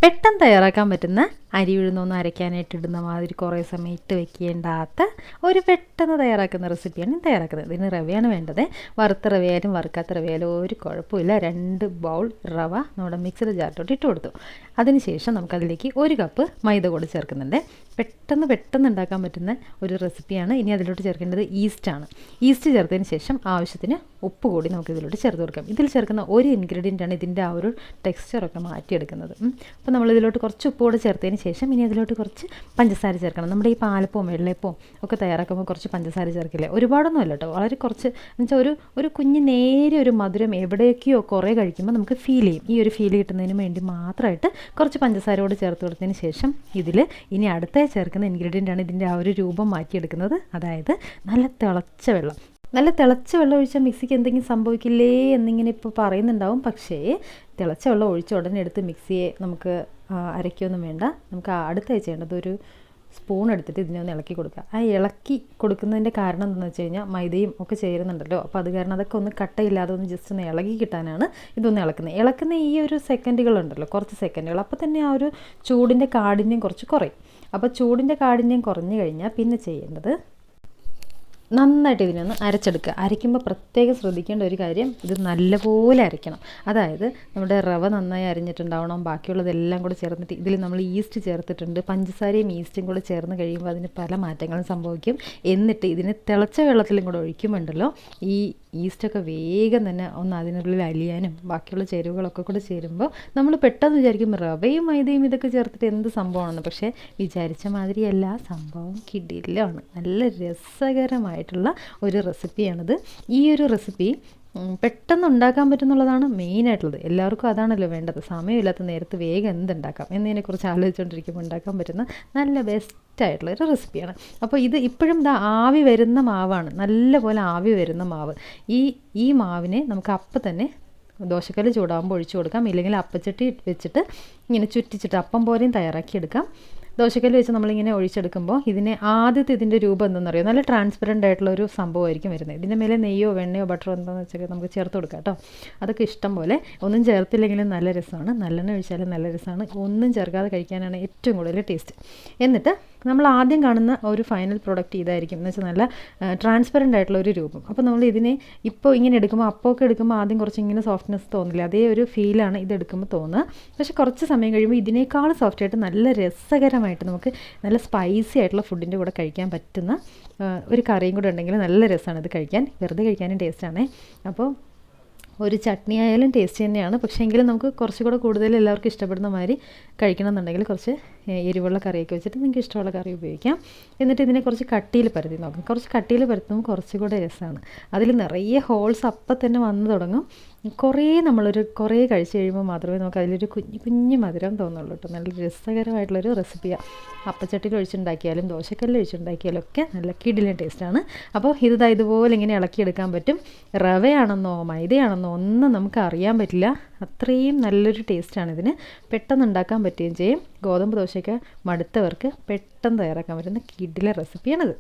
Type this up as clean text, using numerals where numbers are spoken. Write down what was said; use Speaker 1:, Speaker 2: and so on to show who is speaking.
Speaker 1: പെട്ടെന്ന് തയ്യാറാക്കാൻ പറ്റുന്ന അരി ഉഴുന്നൊന്നും അരയ്ക്കാനായിട്ട് ഇടുന്ന മാതിരി കുറേ സമയം ഇട്ട് വെക്കേണ്ടാത്ത ഒരു പെട്ടെന്ന് തയ്യാറാക്കുന്ന റെസിപ്പിയാണ് ഞാൻ തയ്യാറാക്കുന്നത്. ഇതിന് റവയാണ് വേണ്ടത്. വറുത്ത റവയായാലും വറുക്കാത്ത റവയായാലും ഒരു കുഴപ്പമില്ല. 2 ബൗൾ റവ നമ്മുടെ മിക്സിയുടെ ജാറിലോട്ട് ഇട്ട് കൊടുത്തു. അതിനുശേഷം നമുക്കതിലേക്ക് 1 കപ്പ് മൈദ കൂടി ചേർക്കുന്നുണ്ട്. പെട്ടെന്ന് ഉണ്ടാക്കാൻ പറ്റുന്ന ഒരു റെസിപ്പിയാണ്. ഇനി അതിലോട്ട് ചേർക്കേണ്ടത് ഈസ്റ്റാണ്. ഈസ്റ്റ് ചേർത്തതിന് ശേഷം ആവശ്യത്തിന് ഉപ്പ് കൂടി നമുക്ക് ഇതിലോട്ട് ചേർത്ത് കൊടുക്കാം. ഇതിൽ ചേർക്കുന്ന ഒരു ഇൻഗ്രീഡിയൻ്റാണ് ഇതിൻ്റെ ആ ഒരു ടെക്സ്ചറൊക്കെ മാറ്റിയെടുക്കുന്നത്. അപ്പോൾ നമ്മളിതിലോട്ട് കുറച്ച് ഉപ്പ് കൂടെ ചേർത്തതിന് ശേഷം ഇനി അതിലോട്ട് കുറച്ച് പഞ്ചസാര ചേർക്കണം. നമ്മുടെ ഈ പാലപ്പവും വെള്ളയപ്പവും ഒക്കെ തയ്യാറാക്കുമ്പോൾ കുറച്ച് പഞ്ചസാര ചേർക്കില്ലേ? ഒരുപാടൊന്നും അല്ല കേട്ടോ, വളരെ കുറച്ച്. എന്നുവെച്ചാൽ ഒരു കുഞ്ഞ് നേരെ ഒരു മധുരം എവിടേക്കോ കുറേ കഴിക്കുമ്പോൾ നമുക്ക് ഫീൽ ചെയ്യും. ഈ ഒരു ഫീൽ കിട്ടുന്നതിന് വേണ്ടി മാത്രമായിട്ട് കുറച്ച് പഞ്ചസാരയോട് ചേർത്ത് കൊടുത്തതിന് ശേഷം ഇതിൽ ഇനി അടുത്ത ചേർക്കുന്ന ഇൻഗ്രീഡിയൻ്റാണ് ഇതിൻ്റെ ആ ഒരു രൂപം മാറ്റിയെടുക്കുന്നത്. അതായത് നല്ല തിളച്ച വെള്ളം. നല്ല തിളച്ച വെള്ളം ഒഴിച്ചാൽ മിക്സിക്ക് എന്തെങ്കിലും സംഭവിക്കില്ലേ എന്നിങ്ങനെ ഇപ്പോൾ പറയുന്നുണ്ടാവും. പക്ഷേ തിളച്ച വെള്ളം ഒഴിച്ച ഉടനെ എടുത്ത് മിക്സിയെ നമുക്ക് അരയ്ക്കൊന്നും വേണ്ട. നമുക്ക് അടുത്തായി ചെയ്യേണ്ടത് ഒരു സ്പൂൺ എടുത്തിട്ട് ഇതിനെ ഒന്ന് ഇളക്കി കൊടുക്കുക. ആ ഇളക്കി കൊടുക്കുന്നതിൻ്റെ കാരണം എന്താണെന്ന് വെച്ച് കഴിഞ്ഞാൽ മൈദയും ഒക്കെ ചേരുന്നുണ്ടല്ലോ. അപ്പോൾ അത് കാരണം അതൊക്കെ ഒന്ന് കട്ടയില്ലാതെ ഒന്ന് ജസ്റ്റ് ഒന്ന് ഇളകി കിട്ടാനാണ് ഇതൊന്ന് ഇളക്കുന്ന ഈ ഒരു സെക്കൻഡുകളുണ്ടല്ലോ, കുറച്ച് സെക്കൻഡുകൾ. അപ്പോൾ തന്നെ ആ ഒരു ചൂടിൻ്റെ കാഠിന്യം കുറച്ച് കുറയും. അപ്പോൾ ചൂടിൻ്റെ കാഠിന്യം കുറഞ്ഞു കഴിഞ്ഞാൽ പിന്നെ ചെയ്യേണ്ടത് നന്നായിട്ട് ഇതിനൊന്ന് അരച്ചെടുക്കുക. അരയ്ക്കുമ്പോൾ പ്രത്യേകം ശ്രദ്ധിക്കേണ്ട ഒരു കാര്യം, ഇത് നല്ലപോലെ അരയ്ക്കണം. അതായത് നമ്മുടെ റവ നന്നായി അരിഞ്ഞിട്ടുണ്ടാവണം. ബാക്കിയുള്ളതെല്ലാം കൂടെ ചേർന്നിട്ട് ഇതിൽ നമ്മൾ ഈസ്റ്റ് ചേർത്തിട്ടുണ്ട്. പഞ്ചസാരയും ഈസ്റ്റും കൂടെ ചേർന്ന് കഴിയുമ്പോൾ അതിന് പല മാറ്റങ്ങളും സംഭവിക്കും. എന്നിട്ട് ഇതിന് തിളച്ച വെള്ളത്തിലും കൂടെ ഒഴിക്കുമ്പോണ്ടല്ലോ ഈ ഈസ്റ്റൊക്കെ വേഗം തന്നെ ഒന്ന് അതിനുള്ളിൽ അലിയാനും ബാക്കിയുള്ള ചേരുവകളൊക്കെ കൂടെ ചേരുമ്പോൾ നമ്മൾ പെട്ടെന്ന് വിചാരിക്കും റവയും മൈദയും ഇതൊക്കെ ചേർത്തിട്ട് എന്ത് സംഭവമാണെന്ന്. പക്ഷേ വിചാരിച്ച മാതിരിയല്ല, സംഭവം കിടിലമാണ്. നല്ല രസകരമായിട്ടുള്ള ഒരു റെസിപ്പിയാണിത്. ഈ ഒരു റെസിപ്പി പെട്ടെന്ന് ഉണ്ടാക്കാൻ പറ്റുന്നുള്ളതാണ് മെയിനായിട്ടുള്ളത്. എല്ലാവർക്കും അതാണല്ലോ വേണ്ടത്. സമയമില്ലാത്ത നേരത്ത് വേഗം എന്തുണ്ടാക്കാം എന്നതിനെക്കുറിച്ച് ആലോചിച്ചുകൊണ്ടിരിക്കുമ്പോൾ ഉണ്ടാക്കാൻ പറ്റുന്ന നല്ല ബെസ്റ്റായിട്ടുള്ള ഒരു റെസിപ്പിയാണ്. അപ്പോൾ ഇത് ഇപ്പോഴും ആവി വരുന്ന മാവാണ്, നല്ലപോലെ ആവി വരുന്ന മാവ്. ഈ മാവിനെ നമുക്ക് അപ്പം തന്നെ ദോശക്കല്ല് ചൂടാകുമ്പോൾ ഒഴിച്ചു കൊടുക്കാം. ഇല്ലെങ്കിൽ അപ്പച്ചട്ടി വെച്ചിട്ട് ഇങ്ങനെ ചുറ്റിച്ചിട്ട് അപ്പം പോലെയും തയ്യാറാക്കിയെടുക്കാം. ദോശക്കല്ല് വെച്ച് നമ്മളിങ്ങനെ ഒഴിച്ചെടുക്കുമ്പോൾ ഇതിൻ്റെ രൂപം എന്തെന്നറിയോ, നല്ല ട്രാൻസ്പെറൻ്റ് ആയിട്ടുള്ള ഒരു സംഭവമായിരിക്കും വരുന്നത്. ഇതിൻ്റെ മേലെ നെയ്യോ വെണ്ണയോ ബട്ടറോ എന്താണെന്ന് വെച്ചാൽ നമുക്ക് ചേർത്ത് കൊടുക്കാം കേട്ടോ. അതൊക്കെ ഇഷ്ടം പോലെ. ഒന്നും ചേർത്തില്ലെങ്കിലും നല്ല രസമാണ്. നല്ലെണ്ണ ഒഴിച്ചാലും നല്ല രസമാണ്. ഒന്നും ചേർക്കാതെ കഴിക്കാനാണ് ഏറ്റവും കൂടുതൽ ടേസ്റ്റ്. എന്നിട്ട് നമ്മൾ ആദ്യം കാണുന്ന ഒരു ഫൈനൽ പ്രോഡക്റ്റ് ഇതായിരിക്കും. എന്ന് വെച്ചാൽ നല്ല ട്രാൻസ്പെറൻ്റ് ആയിട്ടുള്ള ഒരു രൂപം. അപ്പോൾ നമ്മൾ ഇതിനെ ഇപ്പോൾ ഇങ്ങനെ എടുക്കുമ്പോൾ അപ്പമൊക്കെ എടുക്കുമ്പോൾ ആദ്യം കുറച്ച് ഇങ്ങനെ സോഫ്റ്റ്നെസ് തോന്നില്ല, അതേ ഒരു ഫീലാണ് ഇതെടുക്കുമ്പോൾ തോന്നുക. പക്ഷേ കുറച്ച് സമയം കഴിയുമ്പോൾ ഇതിനേക്കാൾ സോഫ്റ്റായിട്ട് നല്ല രസകരമായിട്ട് നമുക്ക് നല്ല സ്പൈസി ആയിട്ടുള്ള ഫുഡിൻ്റെ കൂടെ കഴിക്കാൻ പറ്റുന്ന ഒരു കറിയും കൂടെ ഉണ്ടെങ്കിൽ നല്ല രസമാണ് ഇത് കഴിക്കാൻ. വെറുതെ കഴിക്കാനും ടേസ്റ്റാണ്. അപ്പോൾ ഒരു ചട്നി ആയാലും ടേസ്റ്റ് തന്നെയാണ്. പക്ഷേ എങ്കിലും നമുക്ക് കുറച്ചുകൂടെ കൂടുതൽ എല്ലാവർക്കും ഇഷ്ടപ്പെടുന്ന മാതിരി കഴിക്കണം എന്നുണ്ടെങ്കിൽ കുറച്ച് എരിവുള്ള കറിയൊക്കെ വെച്ചിട്ട് നിങ്ങൾക്ക് ഇഷ്ടമുള്ള കറി ഉപയോഗിക്കാം. എന്നിട്ട് ഇതിനെ കുറച്ച് കട്ടിയിൽ പരത്തി നോക്കാം. കുറച്ച് കട്ടിയിൽ പരത്തുമ്പോൾ കുറച്ചുകൂടെ രസമാണ്. അതിൽ നിറയെ ഹോൾസ് അപ്പം തന്നെ വന്നു തുടങ്ങും. കുറേ കഴിച്ച് കഴിയുമ്പോൾ മാത്രമേ നമുക്ക് അതിലൊരു കുഞ്ഞു മധുരം തോന്നുള്ളൂ കേട്ടോ. നല്ല രസകരമായിട്ടുള്ളൊരു റെസിപ്പിയാണ്. അപ്പച്ചട്ടിയിൽ ഒഴിച്ചുണ്ടാക്കിയാലും ദോശക്കല്ലിൽ ഒഴിച്ചുണ്ടാക്കിയാലും ഒക്കെ നല്ല കിടിലൻ ടേസ്റ്റാണ്. അപ്പോൾ ഇതുപോലെ ഇങ്ങനെ ഇളക്കിയെടുക്കാൻ പറ്റും. റവയാണെന്നോ മൈദയാണെന്നോ ഒന്നും നമുക്ക് അറിയാൻ പറ്റില്ല. അത്രയും നല്ലൊരു ടേസ്റ്റാണ് ഇതിന്. പെട്ടെന്ന് ഉണ്ടാക്കാൻ പറ്റുകയും ചെയ്യും. ഗോതമ്പ് ദോശയ്ക്ക് മടുത്തവർക്ക് പെട്ടെന്ന് തയ്യാറാക്കാൻ പറ്റുന്ന കിടിലൻ റെസിപ്പിയാണിത്.